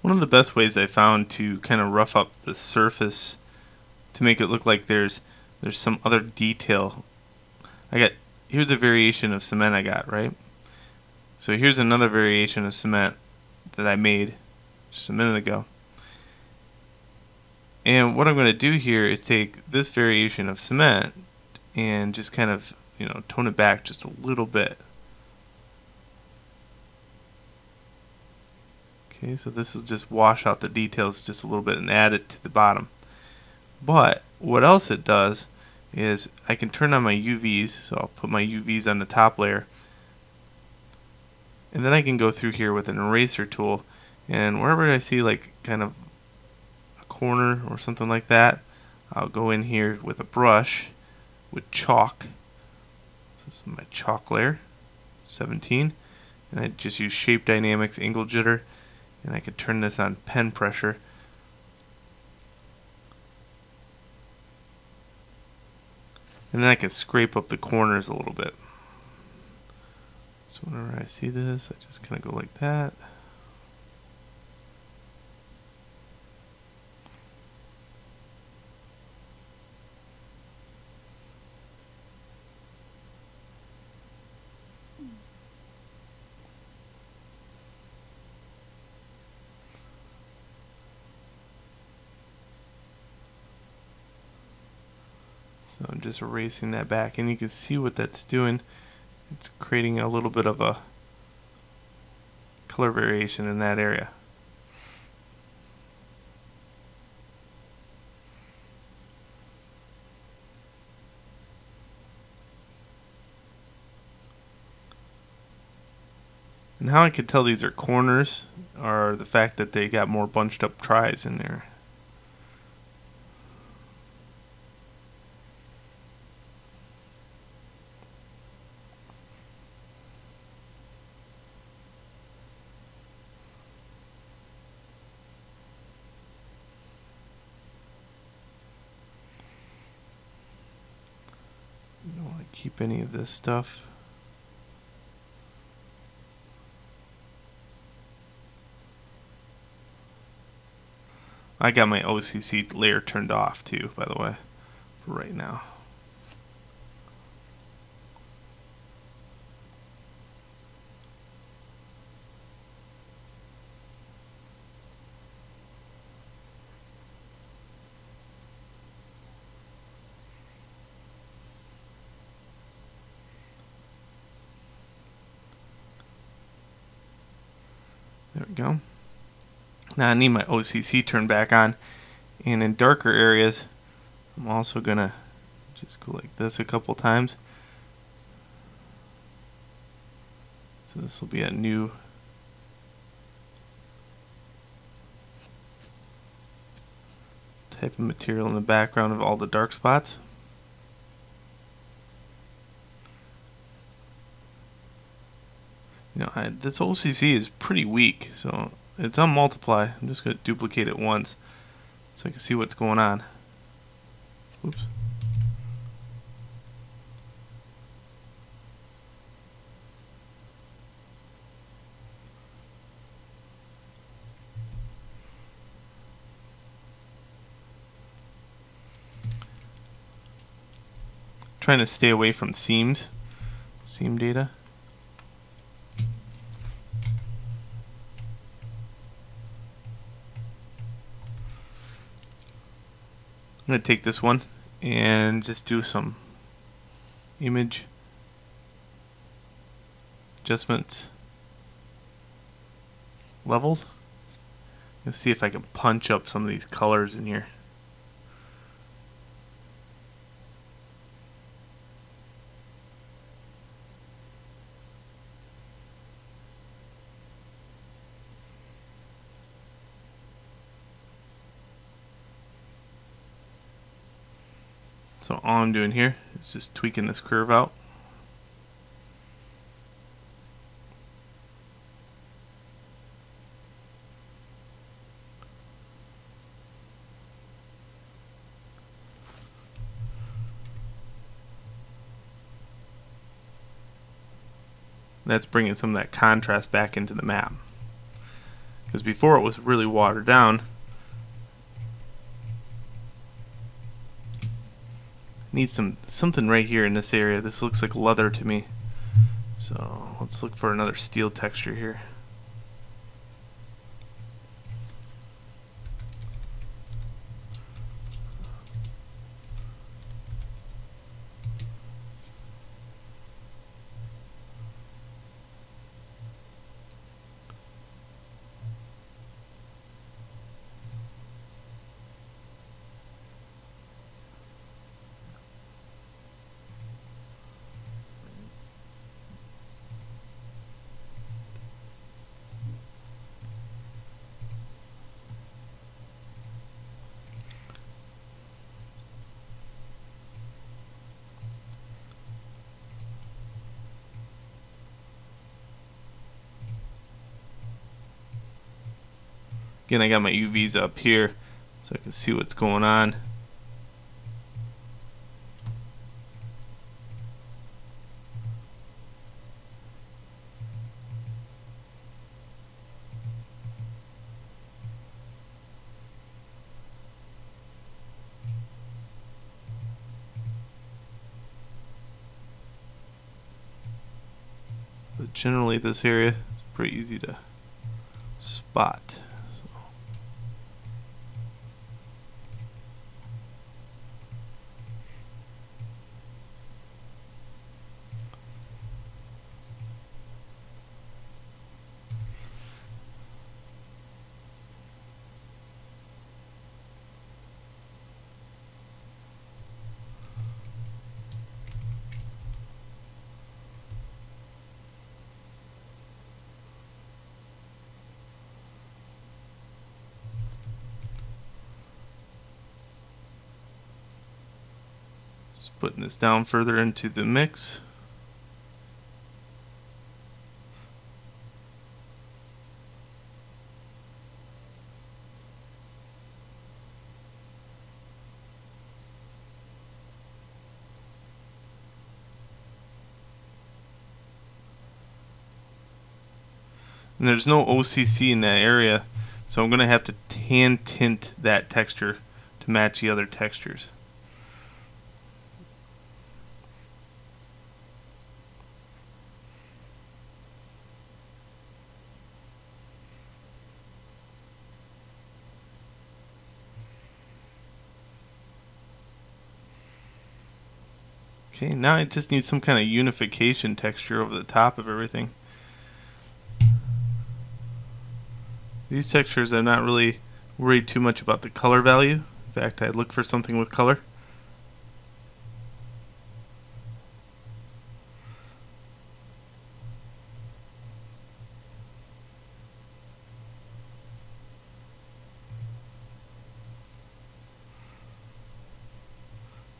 One of the best ways I found to kind of rough up the surface to make it look like there's some other detail. Here's a variation of cement I got, right? So here's another variation of cement that I made just a minute ago. And what I'm going to do here is take this variation of cement and just kind of, tone it back just a little bit. Okay, so this will just wash out the details just a little bit and add it to the bottom. But what else it does is I can turn on my UVs, so I'll put my UVs on the top layer, and then I can go through here with an eraser tool, and wherever I see like kind of a corner or something like that, I'll go in here with a brush with chalk. So this is my chalk layer, 17, and I just use shape dynamics, angle jitter, and I could turn this on pen pressure. And then I can scrape up the corners a little bit. So whenever I see this, I just kind of go like that. So I'm just erasing that back, and you can see what that's doing. It's creating a little bit of a color variation in that area. And how I could tell these are corners are the fact that they got more bunched up tries in there. You don't want to keep any of this stuff. I got my OCC layer turned off too, by the way, for right now. There we go. Now I need my OCC turned back on, and in darker areas I'm also gonna just go like this a couple times. So this will be a new type of material in the background of all the dark spots. This OCC is pretty weak, so it's on multiply. I'm just going to duplicate it once so I can see what's going on. Oops. Trying to stay away from seam data. I'm going to take this one and just do some image adjustments, levels. Let's see if I can punch up some of these colors in here. So all I'm doing here is just tweaking this curve out. That's bringing some of that contrast back into the map. because before it was really watered down. Need something right here in this area. This looks like leather to me. So let's look for another steel texture here. Again, I got my UVs up here so I can see what's going on. But generally this area is pretty easy to spot. Just putting this down further into the mix. And there's no OCC in that area, so I'm going to have to hand tint that texture to match the other textures. Okay, now I just need some kind of unification texture over the top of everything. These textures, I'm not really worried too much about the color value. In fact, I look for something with color.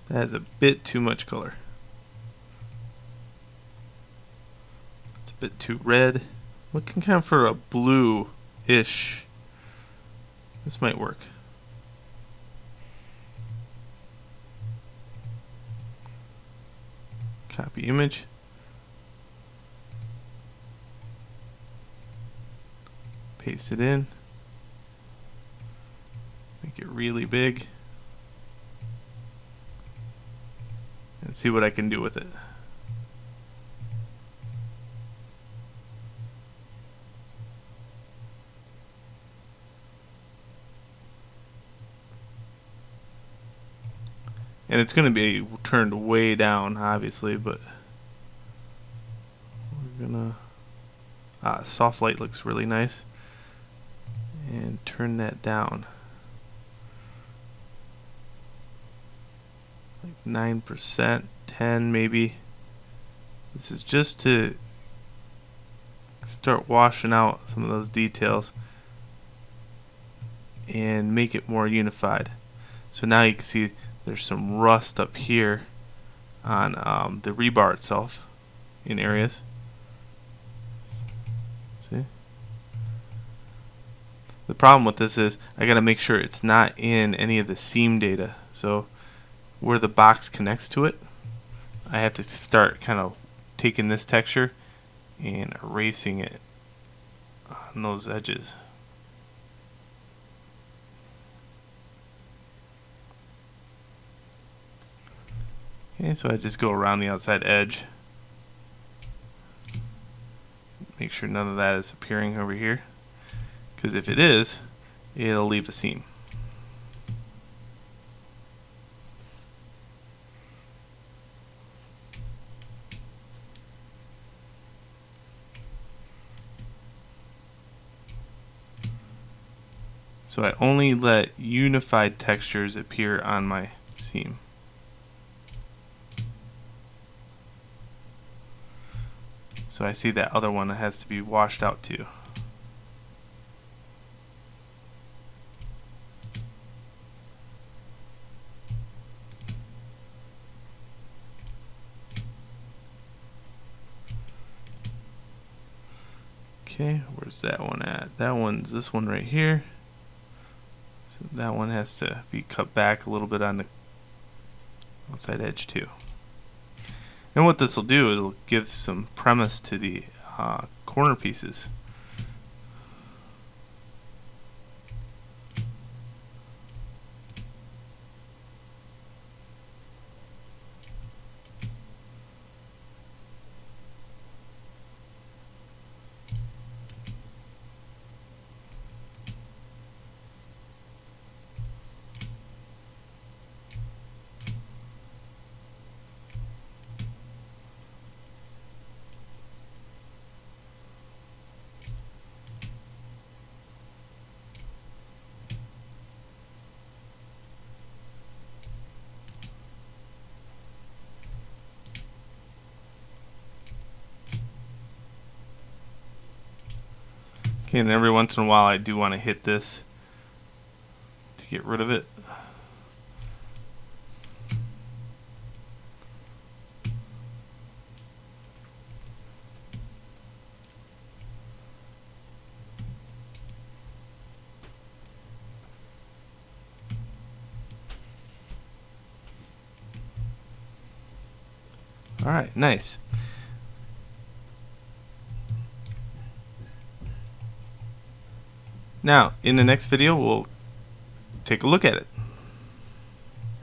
That has a bit too much color. It's a bit too red. Looking kind of for a blue-ish. This might work. Copy image. Paste it in. Make it really big. And see what I can do with it. And it's going to be turned way down, obviously, but we're going to... soft light looks really nice. And turn that down. Like 9%, 10 maybe. This is just to start washing out some of those details and make it more unified. So now you can see there's some rust up here on the rebar itself in areas. See? The problem with this is I gotta make sure it's not in any of the seam data. So where the box connects to it, I have to start kind of taking this texture and erasing it on those edges. Okay, so I just go around the outside edge. Make sure none of that is appearing over here, because if it is, it'll leave a seam. So I only let unified textures appear on my seam. So I see that other one that has to be washed out too. Okay, where's that one at? That one's this one right here. So that one has to be cut back a little bit on the outside edge too. And what this will do is it'll give some premise to the corner pieces. Okay, and every once in a while I do want to hit this to get rid of it. Alright, nice. Now, in the next video, we'll take a look at it.